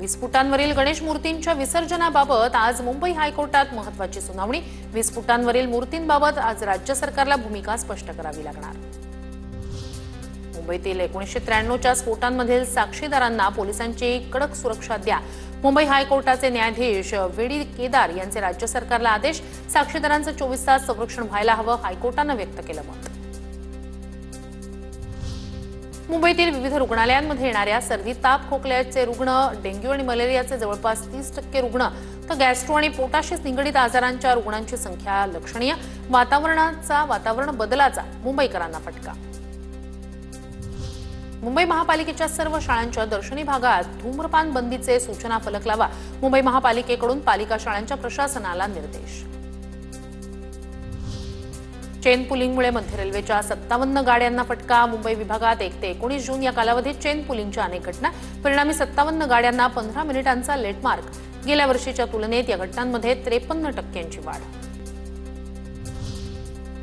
विस्फोटांवरील गणेश मूर्तींच्या विसर्जनाबाबत आज मुंबई हायकोर्टात महत्त्वाची सुनावणी। विस्फोटांवरील मूर्तींबाबत आज राज्य सरकारला भूमिका स्पष्ट करावी लागणार। मुंबईतील 1993च्या स्फोटांमधील साक्षीदारांना पोलिसांची कडक सुरक्षा द्या। मुंबई हायकोर्टाचे न्यायाधीश व्ही.डी. केदार यांचे राज्य सरकारला आदेश। साक्षीदारांचं 24 तास संरक्षण व्हायला हवं, हायकोर्टानं व्यक्त केलं मत। मुंबईतील विविध रुग्णालयांमध्ये येणाऱ्या सर्दी, ताप, खोकल्याचे रुग्ण, डेंग्यू आणि मलेरियाचे जवळपास 30% रुग्ण, तर गॅस्ट्रो आणि पोटाशी निगडीत आजारांच्या रुग्णांची संख्या लक्षणीय। वातावरण बदलाचा मुंबईकरांना फटका। मुंबई महापालिकेच्या सर्व शाळांच्या दर्शनी भागात धूम्रपान बंदीचे सूचना फलक लावा। मुंबई महापालिकेकडून पालिका शाळांच्या प्रशासनाला निर्देश। चेन पुलिंगमुळे मध्य रेल्वेच्या 57 गाड्यांना फटका। मुंबई विभागात 1 ते 19 जून या कालावधीत चेन पुलिंगच्या अनेक घटना, परिणामी 57 गाड्यांना 15 मिनिटांचा लेट मार्क। गेल्या वर्षीच्या तुलनेत या घटनांमध्ये 53% वाढ।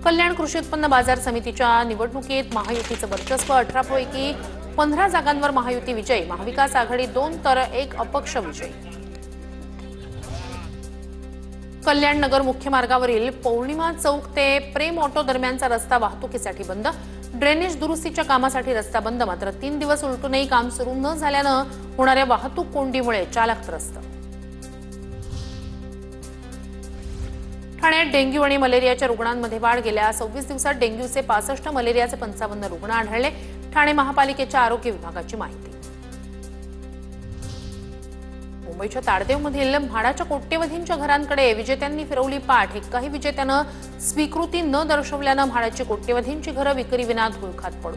कल्याण कृषी उत्पन्न बाजार समितीच्या निवडणुकीत महायुतीचं वर्चस्व। 18 पैकी 15 जागांवर महायुती विजयी। महाविकास आघाडी 2 तर 1 अपक्ष विजयी। कल्याण नगर मुख्य मार्गावरील पौर्णिमा चौक ते प्रेम ऑटो दरम्यानचा रस्ता वाहतुकीसाठी बंद। ड्रेनेज दुरुस्तीच्या कामासाठी रस्ता बंद, मात्र 3 दिवस उलटूनही काम सुरू न झाल्यानं होणाऱ्या वाहतूक कोंडीमुळे चालक त्रस्त। ठाण्यात डेंग्यू आणि मलेरियाच्या रुग्णांमध्ये वाढ। गेल्या 26 दिवसात डेंग्यूचे 65, मलेरियाचे 55 रुग्ण आढळले। ठाणे महापालिकेच्या आरोग्य विभागाची माहिती। मुंबईच्या ताडदेवमधील म्हाडाच्या कोट्यवधींच्या घरांकडे विजेत्यांनी फिरवली पाठ। एकाही विजेत्यानं स्वीकृती न दर्शवल्यानं म्हाडाची कोट्यवधींची घरं विक्रीविना धूळ खात पडू।